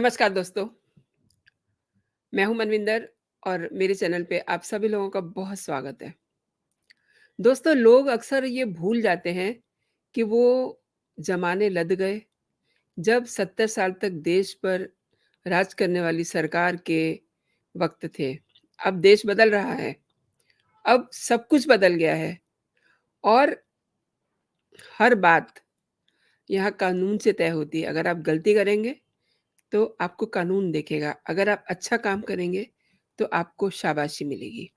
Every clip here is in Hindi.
नमस्कार दोस्तों, मैं हूं मनविंदर और मेरे चैनल पे आप सभी लोगों का बहुत स्वागत है। दोस्तों, लोग अक्सर ये भूल जाते हैं कि वो ज़माने लद गए, जब 70 साल तक देश पर राज करने वाली सरकार के वक़्त थे। अब देश बदल रहा है, अब सब कुछ बदल गया है और हर बात यहाँ कानून से तय होती है। अगर आप गलती करेंगे, तो आपको कानून देखेगा। अगर आप अच्छा काम करेंगे, तो आपको शाबाशी मिलेगी।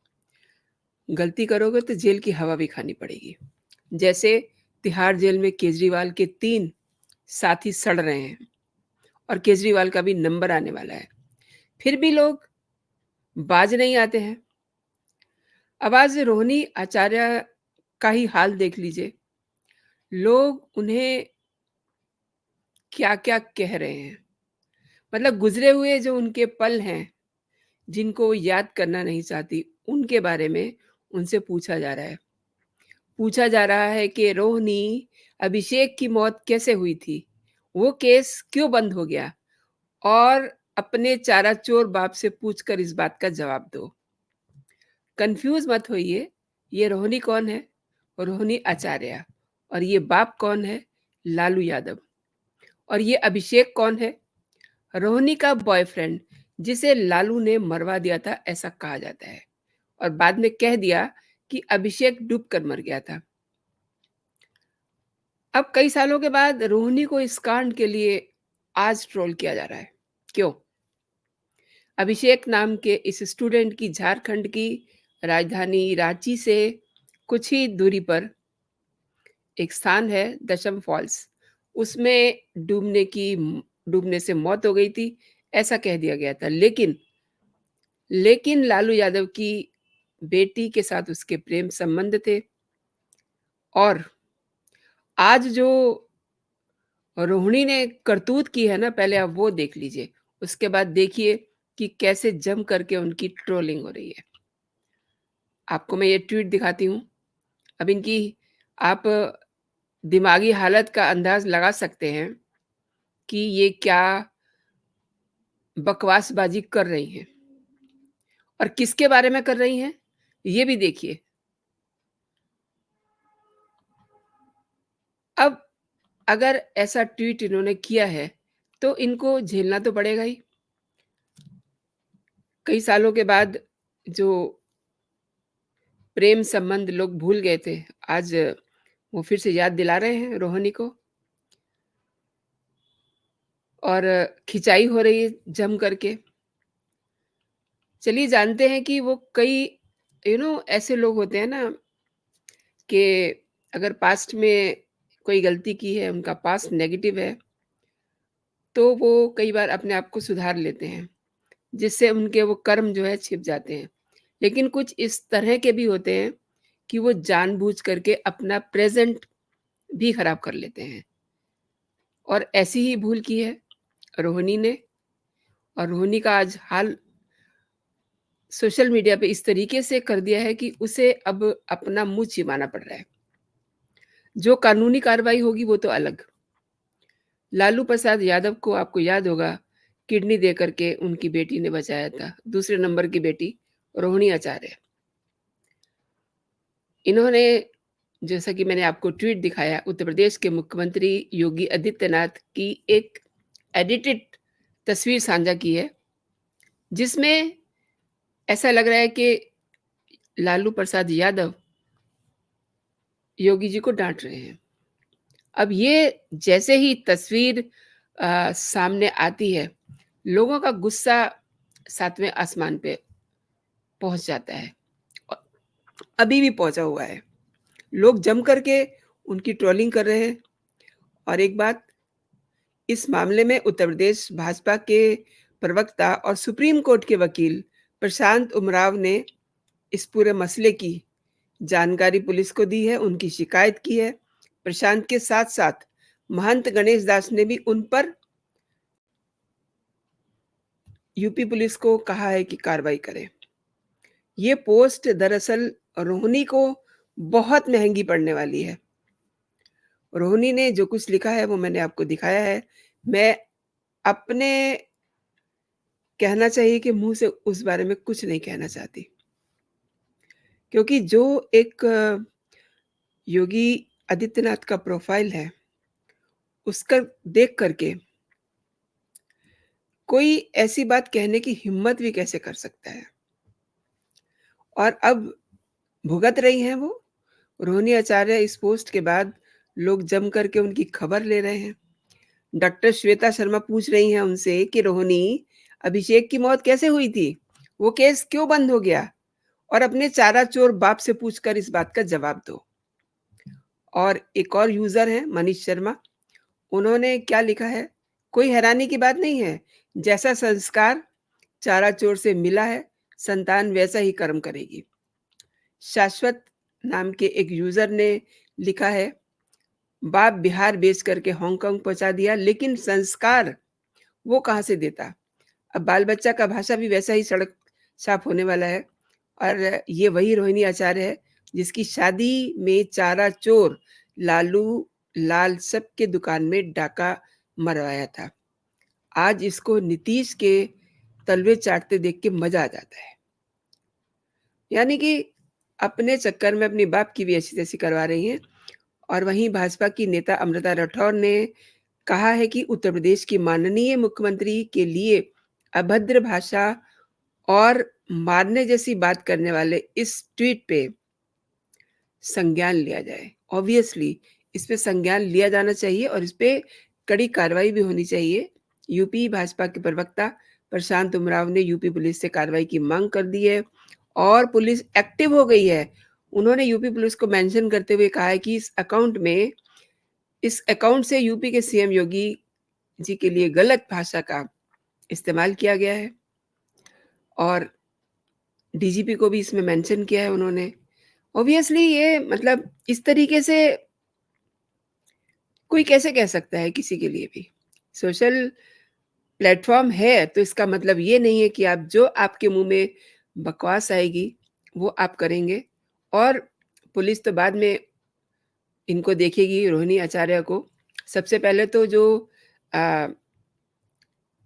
गलती करोगे तो जेल की हवा भी खानी पड़ेगी। जैसे तिहाड़ जेल में केजरीवाल के 3 साथी सड़ रहे हैं और केजरीवाल का भी नंबर आने वाला है। फिर भी लोग बाज नहीं आते हैं। अब आज रोहिणी आचार्य का ही हाल देख लीजिए। लोग उन्हें क्या-क्या कह रहे हैं। मतलब गुज़रे हुए जो उनके पल हैं, जिनको वो याद करना नहीं चाहती, उनके बारे में उनसे पूछा जा रहा है। पूछा जा रहा है कि रोहिणी, अभिषेक की मौत कैसे हुई थी? वो केस क्यों बंद हो गया? और अपने चाराचोर बाप से पूछकर इस बात का जवाब दो। कन्फ्यूज़ मत होइए, ये रोहिणी कौन है? रोहिणी आचार्य। और ये बाप कौन है? लालू यादव। और ये अभिषेक कौन है? रोहिणी का बॉयफ्रेंड, जिसे लालू ने मरवा दिया था, ऐसा कहा जाता है। और बाद में कह दिया कि अभिषेक डूब कर मर गया था। अब कई सालों के बाद रोहिणी को इस कांड के लिए आज ट्रोल किया जा रहा है। क्यों? अभिषेक नाम के इस स्टूडेंट की झारखंड की राजधानी रांची से कुछ ही दूरी पर एक स्थान है, दशम फॉल्स। उसमें डूबने से मौत हो गई थी, ऐसा कह दिया गया था। लेकिन लालू यादव की बेटी के साथ उसके प्रेम संबंध थे और आज जो रोहिणी ने करतूत की है ना, पहले आप वो देख लीजिए। उसके बाद देखिए कि कैसे जम करके उनकी ट्रोलिंग हो रही है। आपको मैं ये ट्वीट दिखाती हूँ। अब इनकी आप दिमागी हालत का अंदाज़ लगा सकते हैं कि ये क्या बकवासबाज़ी कर रही हैं और किसके बारे में कर रही हैं, ये भी देखिए। अब अगर ऐसा ट्वीट इन्होंने किया है, तो इनको झेलना तो पड़ेगा ही। कई सालों के बाद जो प्रेम संबंध लोग भूल गए थे, आज वो फिर से याद दिला रहे हैं रोहिणी को और खिंचाई हो रही है जम करके। चलिए जानते हैं कि वो कई ऐसे लोग होते हैं ना कि अगर पास्ट में कोई गलती की है, उनका पास्ट नेगेटिव है, तो वो कई बार अपने आप को सुधार लेते हैं, जिससे उनके वो कर्म जो है छिप जाते हैं। लेकिन कुछ इस तरह के भी होते हैं कि वो जानबूझ करके अपना प्रेज़ेंट भी खराब कर लेते हैं और ऐसी ही भूल की है रोहिणी ने। और रोहिणी का आज हाल सोशल मीडिया पे इस तरीके से कर दिया है कि उसे अब अपना मुँह छिपाना पड़ रहा है। जो कानूनी कार्रवाई होगी वो तो अलग। लालू प्रसाद यादव को आपको याद होगा, किडनी दे करके उनकी बेटी ने बचाया था, दूसरे नंबर की बेटी रोहिणी आचार्य। इन्होंने, जैसा कि मैंने आपको ट्वीट दिखाया, उत्तर प्रदेश के मुख्यमंत्री योगी आदित्यनाथ की एक एडिटेड तस्वीर साझा की है, जिसमें ऐसा लग रहा है कि लालू प्रसाद यादव योगी जी को डाँट रहे हैं। अब ये जैसे ही तस्वीर सामने आती है, लोगों का गुस्सा 7वें आसमान पे पहुँच जाता है। अ, अभी भी पहुँचा हुआ है। लोग जम करके उनकी ट्रोलिंग कर रहे हैं और एक बात, इस मामले में उत्तर प्रदेश भाजपा के प्रवक्ता और सुप्रीम कोर्ट के वकील प्रशांत उमराव ने इस पूरे मसले की जानकारी पुलिस को दी है, उनकी शिकायत की है। प्रशांत के साथ-साथ महंत गणेश दास ने भी उन पर यूपी पुलिस को कहा है कि कार्रवाई करे। ये पोस्ट दरअसल रोहिणी को बहुत महँगी पड़ने वाली है। रोहिणी ने जो कुछ लिखा है वो मैंने आपको दिखाया है। मैं अपने कहना चाहिए कि मुँह से उस बारे में कुछ नहीं कहना चाहती। क्योंकि जो एक योगी आदित्यनाथ का प्रोफ़ाइल है, उसका देख कर के कोई ऐसी बात कहने की हिम्मत भी कैसे कर सकता है? और अब भुगत रही हैं वो। रोहिणी आचार्य इस पोस्ट के बाद लोग जम कर के उनकी खबर ले रहे हैं। डॉक्टर श्वेता शर्मा पूछ रही हैं उनसे कि रोहिणी, अभिषेक की मौत कैसे हुई थी? वो केस क्यों बंद हो गया? और अपने चारा चोर बाप से पूछकर इस बात का जवाब दो। और एक और यूज़र हैं मनीष शर्मा, उन्होंने क्या लिखा है? कोई हैरानी की बात नहीं है, जैसा संस्कार चारा चोर से मिला है, संतान वैसा ही कर्म करेगी। शाश्वत नाम के एक यूज़र ने लिखा है, बाप बिहार बेच करके हांगकांग पहुँचा दिया, लेकिन संस्कार वो कहाँ से देता? अब बाल-बच्चा का भाषा भी वैसा ही सड़क साफ होने वाला है। और ये वही रोहिणी आचार्य है, जिसकी शादी में चारा चोर लालू लाल सबके दुकान में डाका मरवाया था। आज इसको नीतीश के तलवे चाटते देख के मज़ा आ जाता है। यानी कि अपने चक्कर में अपनी बाप की भी ऐसी-तैसी करवा रही हैं। और वहीं भाजपा की नेता अमृता राठौर ने कहा है कि उत्तर प्रदेश की माननीय मुख्यमंत्री के लिए अभद्र भाषा और मारने जैसी बात करने वाले इस ट्वीट पे संज्ञान लिया जाए। ऑब्वियसली इस पे संज्ञान लिया जाना चाहिए और इस पे कड़ी कार्रवाई भी होनी चाहिए। यूपी भाजपा के प्रवक्ता प्रशांत उमराव ने यूपी पुलिस से कार्रवाई की मांग कर दी है और पुलिस एक्टिव हो गई है। उन्होंने यूपी पुलिस को मेंशन करते हुए कहा है कि इस अकाउंट से यूपी के सीएम योगी जी के लिए गलत भाषा का इस्तेमाल किया गया है और डीजीपी को भी इसमें मेंशन किया है उन्होंने। ऑब्वियसली ये मतलब इस तरीके से कोई कैसे कह सकता है किसी के लिए भी? सोशल प्लेटफ़ॉर्म है तो इसका मतलब ये नहीं है कि आप जो आपके मुँह में बकवास आएगी, वो आप करेंगे। और पुलिस तो बाद में इनको देखेगी रोहिणी आचार्य को। सबसे पहले तो जो अ,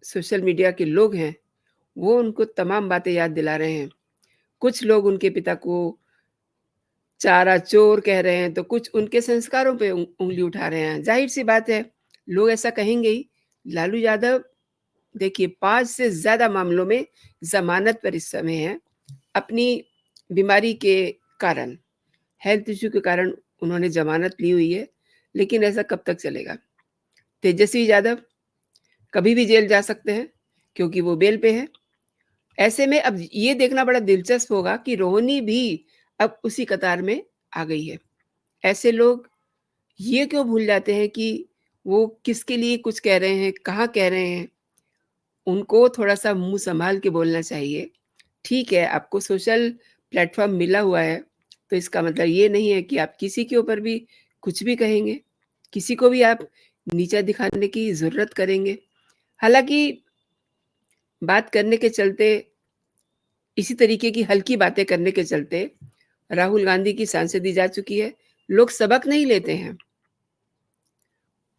सोशल मीडिया के लोग हैं, वो उनको तमाम बातें याद दिला रहे हैं। कुछ लोग उनके पिता को चारा चोर कह रहे हैं, तो कुछ उनके संस्कारों पे उँगली उठा रहे हैं। ज़ाहिर-सी बात है, लोग ऐसा कहेंगे ही। लालू यादव देखिए 5 से ज़्यादा मामलों में ज़मानत पर इस समय हैं, अपनी बीमारी के कारण, हेल्थ इश्यू के कारण उन्होंने ज़मानत ली हुई है, लेकिन ऐसा कब तक चलेगा? तेजस्वी यादव कभी भी जेल जा सकते हैं, क्योंकि वो बेल पे हैं। ऐसे में अब ये देखना बड़ा दिलचस्प होगा कि रोहिणी भी अब उसी कतार में आ गई है। ऐसे लोग ये क्यों भूल जाते हैं कि वो किसके लिए कुछ कह रहे हैं, कहाँ कह रहे हैं? उनको थोड़ा-सा मुँह सँभाल के बोलना चाहिए। ठीक है, आपको सोशल प्लेटफ़ॉर्म मिला हुआ है, तो इसका मतलब ये नहीं है कि आप किसी के ऊपर भी कुछ भी कहेंगे, किसी को भी आप नीचा दिखाने की ज़रूरत करेंगे। हालाँकि बात करने के चलते इसी तरीके की हल्की बातें करने के चलते राहुल गांधी की सांसदी जा चुकी है। लोग सबक नहीं लेते हैं,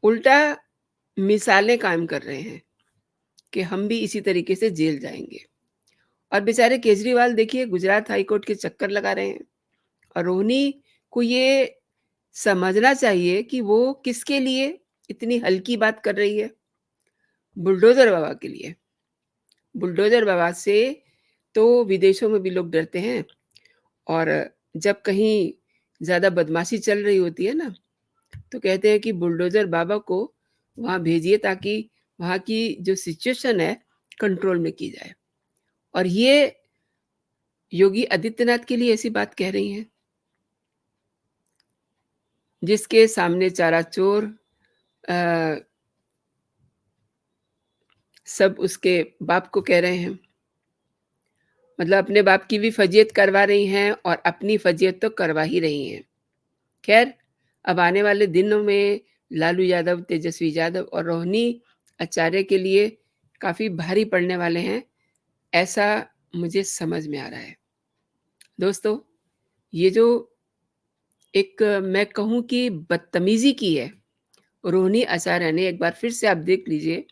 उल्टा मिसालें कायम कर रहे हैं कि हम भी इसी तरीके से जेल जाएँगे। और बेचारे केजरीवाल देखिए गुजरात हाई कोर्ट के चक्कर लगा रहे हैं और रोहिणी को ये समझना चाहिए कि वो किसके लिए इतनी हल्की बात कर रही है। बुलडोज़र बाबा के लिए। बुलडोज़र बाबा से तो विदेशों में भी लोग डरते हैं और जब कहीं ज़्यादा बदमाशी चल रही होती है ना, तो कहते हैं कि बुलडोज़र बाबा को वहाँ भेजिए ताकि वहाँ की जो सिचुएशन है कंट्रोल में की जाए। और ये योगी आदित्यनाथ के लिए ऐसी बात कह रही हैं, जिसके सामने चारा चोर अ, सब उसके बाप को कह रहे हैं। मतलब अपने बाप की भी फ़जियत करवा रही हैं और अपनी फ़जियत तो करवा ही रही हैं। ख़ैर, अब आने वाले दिनों में लालू यादव, तेजस्वी यादव और रोहिणी आचार्य के लिए काफ़ी भारी पड़ने वाले हैं, ऐसा मुझे समझ में आ रहा है। दोस्तों, ये जो एक मैं कहूँ कि बदतमीज़ी की है, रोहिणी आचार्य ने, एक बार फिर से आप देख लीजिए।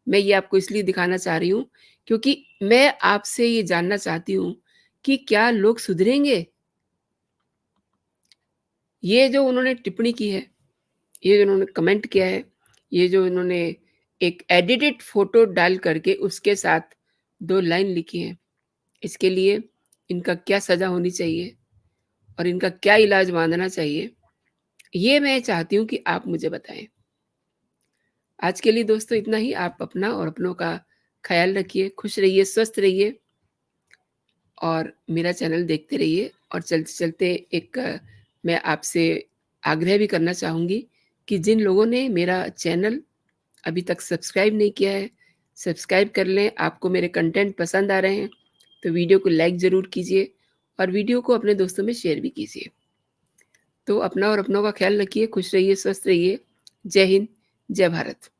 मैं ये आपको इसलिए दिखाना चाह रही हूँ क्योंकि मैं आपसे ये जानना चाहती हूँ कि क्या लोग सुधरेंगे? ये जो उन्होंने टिप्पणी की है, ये जो उन्होंने कमेंट किया है, ये जो इन्होंने एक एडिटेड फ़ोटो डाल कर के उसके साथ 2 लाइन लिखी हैं, इसके लिए इनका क्या सज़ा होनी चाहिए और इनका क्या इलाज बाँधना चाहिए? ये मैं चाहती हूँ कि आप मुझे बताएँ। आज के लिए दोस्तों इतना ही। आप अपना और अपनों का ख़्याल रखिए, खुश रहिए, स्वस्थ रहिए और मेरा चैनल देखते रहिए। और चलते-चलते एक मैं आपसे आग्रह भी करना चाहूँगी कि जिन लोगों ने मेरा चैनल अभी तक सब्सक्राइब नहीं किया है, सब्सक्राइब कर लें। आपको मेरे कंटेंट पसंद आ रहे हैं, तो वीडियो को लाइक ज़रूर कीजिए और वीडियो को अपने दोस्तों में शेयर भी कीजिए। तो अपना और अपनों का ख़्याल रखिए, खुश रहिए, स्वस्थ रहिए। जय हिंद, जय भारत।